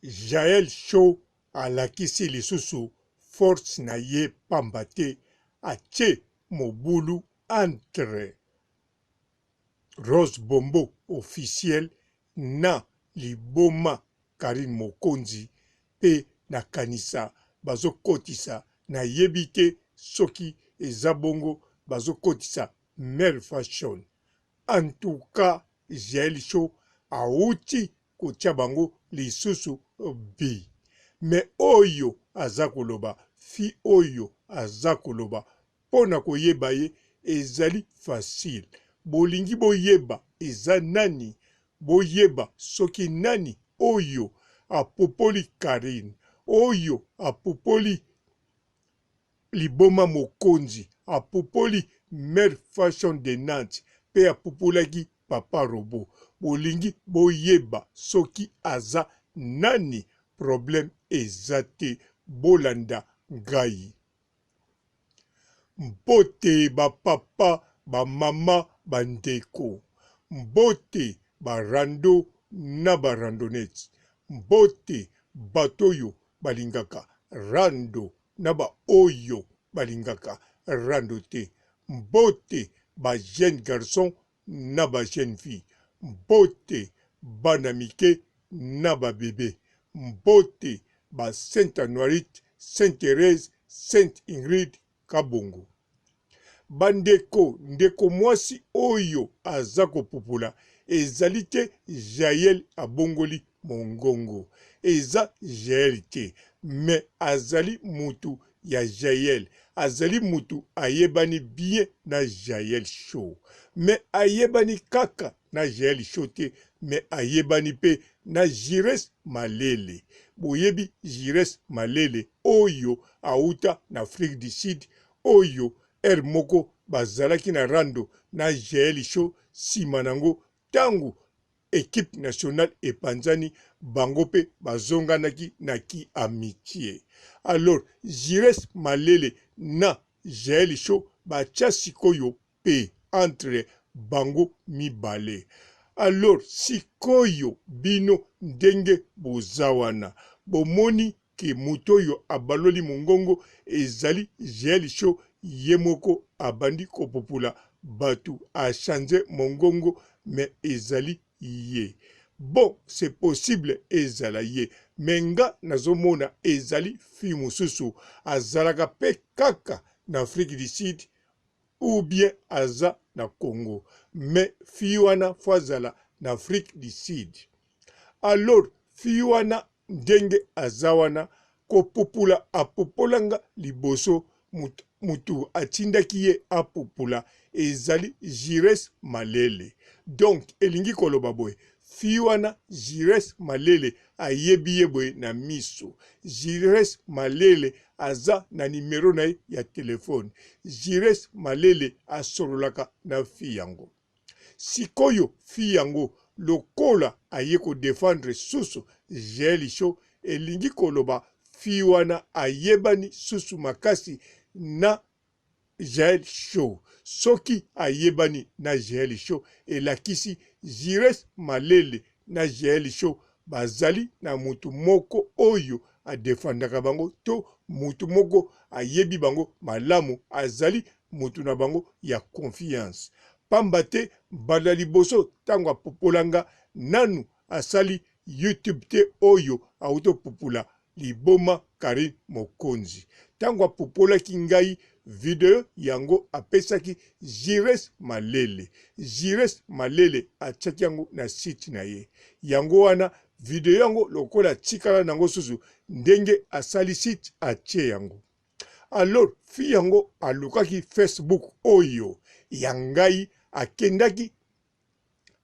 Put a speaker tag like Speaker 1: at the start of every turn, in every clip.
Speaker 1: Jael Show alakisi lisusu force na ye pamba te atie mobulu entre Rose Bombo officiel na liboma Karine Mokonzi pe nakanisa bazokotisa na yebi te soki eza bongo bazokotisa Mère Fashion. En tout cas, Jael Show auti kotia bango lisusu bi. Me oyo aza koloba, fi oyo aza koloba, pona koyeba ye ezali facile. Bolingi boyeba eza nani, boyeba soki nani oyo apopoli Karine, oyo apopoli liboma Mokonzi, apopoli Mère Fashion de Nantes, pe apopolaki Papa Robo. Bolingi boyeba soki aza nani, problème eza te, bolanda ngai. Mbote ba papa, ba mama, ba ndeko. Mbote ba rando na ba randonnette. Mbote batoyo balingaka rando na ba oyo balingaka rando te. Mbote ba jeune garçon na ba jeune fille. Mbote bana mike na ba bébé. Mbote ba Sainte Anuarite, Sainte Thérèse, Sainte Ingrid Kabongo. Bandeko ndeko mwasi oyo aza kopupula ezali te Jael abongoli mongongo, eza Jael te, me azali mutu ya Jael, azali mutu ayebani bien na Jael Show, me ayebani kaka na Jael Show te, me ayebani pe na Jires Malele. Boyebi Jires Malele oyo auta na Afrique du Sud, oyo moko bazalaki na rando na Jael Show sima nango tangu équipe nationale epanzani bango pe bazonganaki na ki amitié. Alors Jires Malele na Jael Show batia sikoyo pe entre bango mibale. Alors sikoyo bino ndenge bozawana bomoni ke mutoyo abaloli mongongo ezali Jael Show yemoko abandi kopopula batu a changer mongongo, mais ezali ye. Bon, c'est possible ezala ye, menga nazomona ezali fi mususu azalaka pe kaka na Afrique du Sud ou bien aza na Congo, mais fi wana fazala na Afrique du Sud. Alors fi wana ndenge azawana kopopula apopolanga liboso mutu atindaki ye apopula ezali Jires Malele. Donc elingi koloba boye fi wana Jires Malele ayebi ye boye na miso. Jires Malele aza na nimero na ye ya telefone. Jires Malele asololaka na fi yango. Sikoyo fi yango lokola aye ko défendre susu Jael Show elingi koloba fi wana ayebani susu makasi na Jael Show. Soki ayebani na Jael Show elakisi Jires Malele na Jael Show bazali na mutu moko oyo adefandaka bango to mutu moko ayebi bango malamu, azali mutu na bango ya confiance. Pamba te bala liboso tango apopolanga nanu asali YouTube te oyo auto popula liboma Karine Mokonzi. Tango apopolaki ngai video yango apesaki Jires Malele. Jires Malele atiaki yango na site na ye. Yango wana video yango lokola tikala nango susu ndenge asali site atie yango. Alors fi yango alukaki Facebook oyo yangai akendaki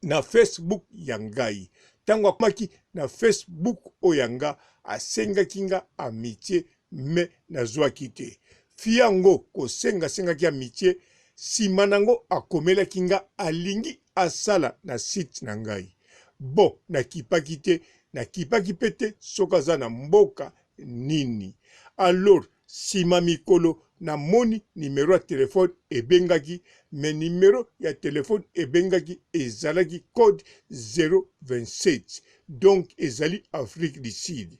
Speaker 1: na Facebook yangai. Tango akomaki na Facebook oyanga asengaki nga amitié me nazwaki te. Fi yango kosenga amitié sima nango akomelaki nga alingi asala na site na ngai. Bon, nakipaki te, nakipaki pete soka za na mboka nini. Alors sima mikolo na moni numéro ya telefone ebengaki, mais numéro ya telefone ebengaki ezalaki code 027, donc ezali Afrique du Sud.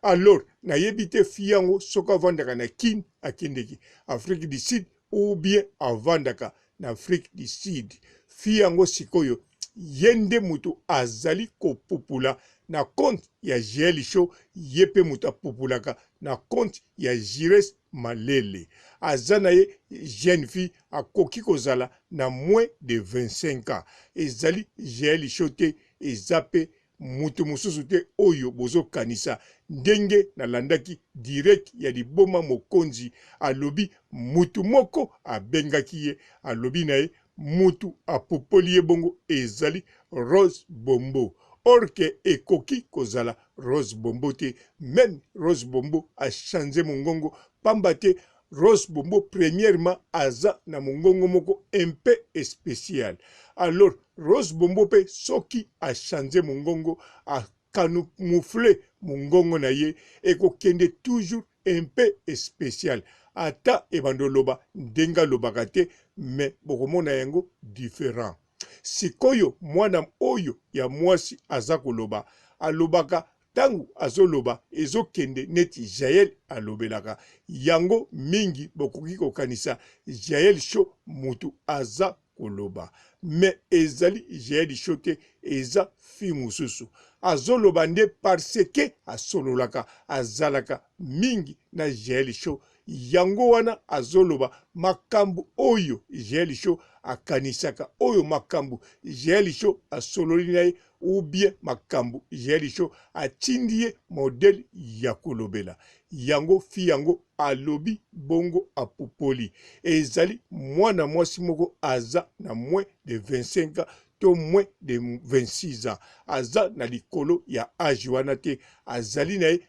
Speaker 1: Alors nayebi te fi yango soki avandaka na kini akendeki Afrique du Sud ou bien avandaka na Afrique du Sud. Fi yango sikoyo yende mutu azali kopupula na compte ya GL Show, yepe mutu apupulaka na compte ya Jires Malele. Azana ye jeune fille akoki kozala na moins de 25 ans. Ezali GL Show te, ezape mutu mususu te oyo bozo kanisa. Ndenge na landaki direct ya liboma mokonzi alobi mutu moko abengaki ye, alobi na ye mutu apopoli ye bongo ezali Rose Bombo. Or que ekoki kozala Rose Bombo te, même Rose Bombo a changé mongongo, pamba te Rose Bombo premièrement aza na mongongo moko un peu spécial. Alors Rose Bombo pe soki a changé mongongo, a camouflé mongongo na ye, ekokende toujours un peu spécial. Ata ebandoloba ndenga lobaka te, mais bokomona yango différent. Sikoyo mwana oyo ya mwasi aza koloba, alobaka tangu azoloba ezokende neti Jael alobelaka. Yango mingi bokoki kokanisa Jael Show mutu aza koloba, mais ezali Jael Show te, eza fi mususu. Azoloba nde parce que asololaka azalaka mingi na Jael Show. Yango wana azoloba makambu oyo GL Show akanisaka, oyo makambu GL Show asololi na ye, ou bien makambu GL Show atindi ye modèle ya kolobela. Yango fi yango alobi bongo apupoli. Ezali mwana mwasi moko aza na moins de 25 ans to moins de 26 ans. Aza na likolo ya âge wana te, azali na ye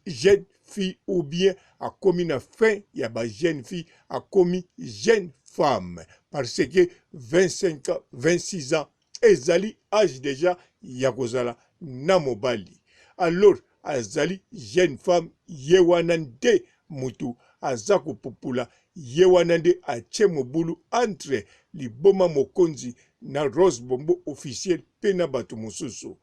Speaker 1: jeune fille ou bien a commis na fin ya ba jeune fille, a commis jeune femme, parce que 25 ans 26 ans ezali âge déjà ya kozala na mobali. Alors azali jeune femme, ye wana nde mutu aza kopupula, ye wana nde atie mobulu entre liboma mokonzi na Rose Bombo officiel pe na bato mosusu.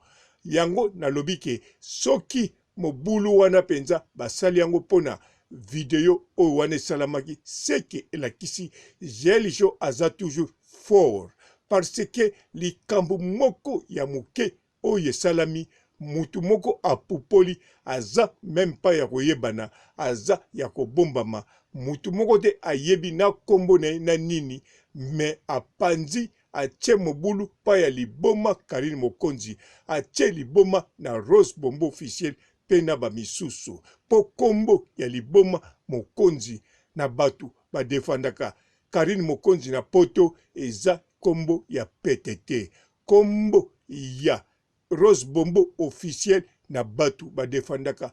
Speaker 1: Yango nalobi ke soki mobulu wana penza basali yango pona video oyo wana esalamaki, seke elakisi GL Show aza toujours fort, parce que likambo moko ya moke oyo esalami mutu moko apupoli, aza même pas ya koyebana, aza ya kobombama. Mutu moko te ayebi na kombo na nini, mais apanzi atie mobulu pa ya liboma Karine Mokonzi, atie liboma na Rose Bombo officiel pe na bamisusu. Po kombo ya liboma Mokonzi na batu badefandaka Karine Mokonzi na poto eza kombo ya PTT. Kombo ya Rose Bombo officiel na batu badefandaka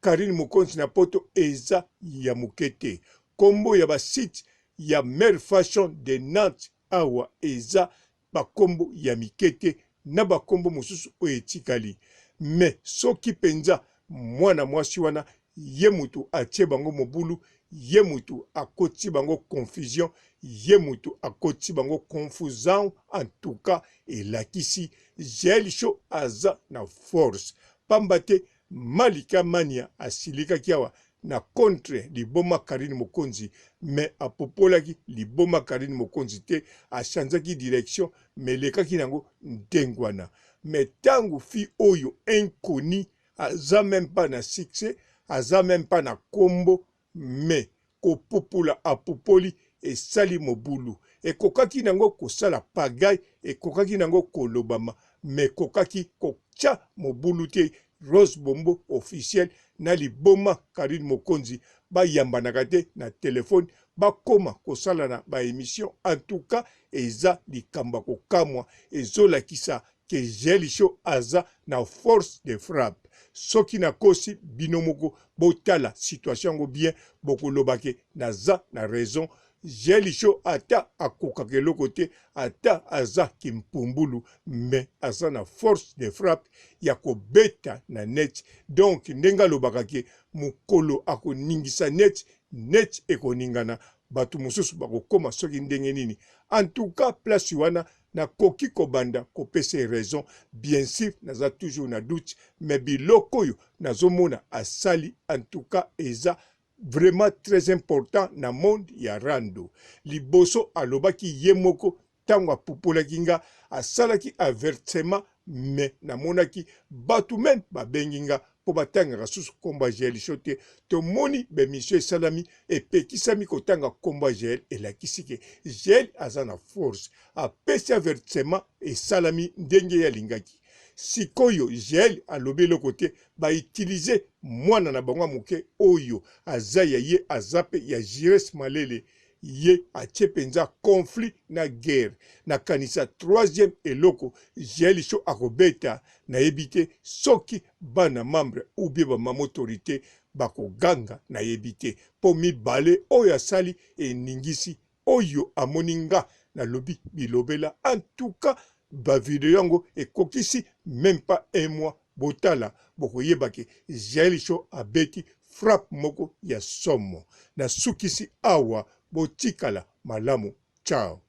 Speaker 1: Karine Mokonzi na poto eza ya mukete. Kombo ya basite ya Mère Fashion de Nantes awa eza bakombo ya mikete na bakombo mosusu oyo etikali. Mais soki penza mwana mwasi wana ye mutu atie bango mobulu, ye mutu akoti bango confusion, ye mutu akoti bango confusion, en tout cas elakisi GL Show aza na force. Pambate Malika Mania asilikaki awa na contre liboma Karine Mokonzi, mais apopolaki liboma Karine Mokonzi te, achanzaki direction, mais lekaki nango ndengwana. Mais tangu fi oyo inconnu, aza même pas na succès, aza même pas na kombo, mais kopopula apopoli esali mobulu. Ekokaki nango kosala pagay, ekokaki nango kolobama, mais kokaki kocha mobulu te. Rose Bombo officiel na liboma Karine Mokonzi ba yambanaka te na telefone, ba koma kosala na ba émission. En tout cas eza likamba kokamwa, ezolakisa ke GL Show aza na force de frappe. Soki na kosi binomoko botala situation go bien, bokolobake naza na raison. Jelisho ata akokakelo côté ata aza kimpumbulu mais aza na force de frappe ya kobeta na net. Donc ndenga lobakaki mukolo akoningisa net ekoningana batu mususu bakokoma soki ndenge nini. En tout cas place wana na koki kobanda kopese raison. Bien sûr naza toujours na doute mais biloko yo nazomona asali en tout cas eza vraiment très important na monde ya rando. Liboso alobaki yemoko tango apupolaki nga asalaki avertissement mais namonaki batu men babenginga po batanga susu komba Jelisho te. Tomoni bemisio esalami epekisami kotanga komba Jel elakisi ke Jel aza na force apesi avertissement esalami ndenge ya lingaki. Sikoyo Jel alobi eloko te ba utiliser mwana na bango moke oyo aza ya ye azape ya Jires Malele ye atie penza conflit na guerre na kanisa troisième eloko Jelisho akobeta na ebite soki bana membre ou bien ba mam autorité bakoganga na ebite po mibale oyo asali eningisi oyo amoninga na lobi bilobela. En tout cas ba video yango ekokisi même pas un mois botala bokoyebake Jelisho abeti frappe moko ya somo na sukisi awa botikala malamu. Ciao.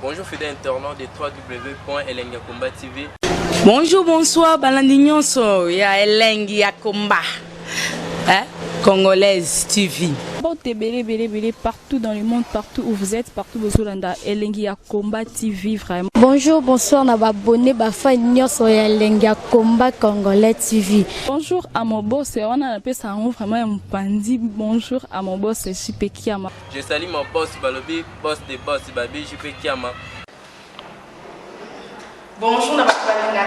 Speaker 2: Bonjour fidèles internautes de www.elengiakomba TV.
Speaker 3: Bonjour, bonsoir, balandi nyonso ya Elengi ya Komba. Congolaise TV.
Speaker 4: Belé, partout dans le monde, partout où vous êtes, partout où vous êtes, Elengi ya Komba TV, vraiment.
Speaker 5: Bonjour, bonsoir, na abonné bafa nyonso ya Elengi ya Komba Congolais TV.
Speaker 4: Bonjour à mon boss, on a appelé ça vraiment un pandi. Bonjour à mon boss, JP Kiama.
Speaker 2: Je salue mon boss Balobi, boss des boss Babi, JP Kiama.
Speaker 6: Bonjour, na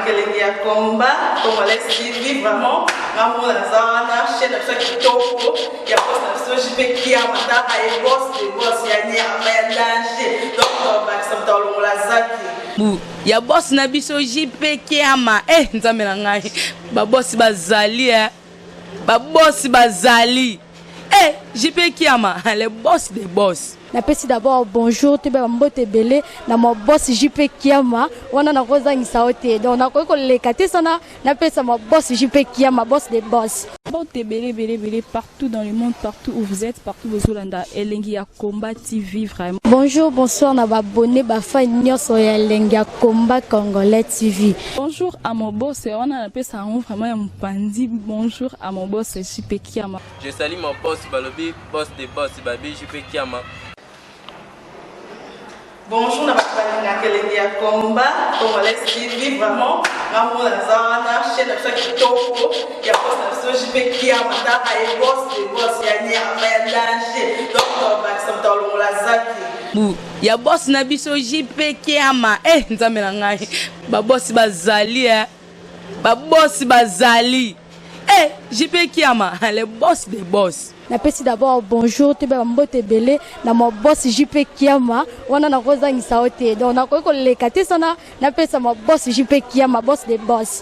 Speaker 6: Elengi ya Komba Congolais TV, vraiment. Maman Lazana, chaîne de ceux qui toko, il y a pas de JP Kiama, et boss des boss, il y a un danger. Donc, on va s'entendre dans la zaki.
Speaker 3: Ya boss na biso JP Kiama. Nzambe na ngai. Ba boss bazali Ba boss bazali. JP Kiama, le boss des boss.
Speaker 5: Napesi d'abord bonjour te ba mbote belé na mo boss JP Kiama wana na kozangisa ote donc na ko lekate sana napesa mo boss JP Kiama boss des boss.
Speaker 4: Belé, partout dans le monde, partout où vous êtes, partout où vous êtes, Elengi ya Komba TV, vraiment.
Speaker 5: Bonjour, bonsoir, na abonné bafa nyonso ya Elengi ya Komba Congolais TV.
Speaker 4: Bonjour à mon boss, on a appelé ça vraiment un pandi. Bonjour à mon boss, JP Kiama.
Speaker 2: Je salue mon boss Balobi, boss des boss Babi, JP Kiama.
Speaker 6: Bonjour, na Elengi ya Komba Congolais TV, vraiment. Maman Lazana, chaîne de ceux qui toko, il y a pas de JP Kiama, et boss des boss, il y a un danger. Donc, on va s'entendre dans la zaki.
Speaker 3: Ya boss na biso JP Kiama. Nzambe na ngai. Ba boss bazali Ba boss bazali. JP Kiama, le boss des boss.
Speaker 5: Napesi d'abord bonjour te ba mbote belé na mo boss JP Kiama wana na kozangisa ote donc na ko lekate sana napesa mo boss JP Kiama boss des boss.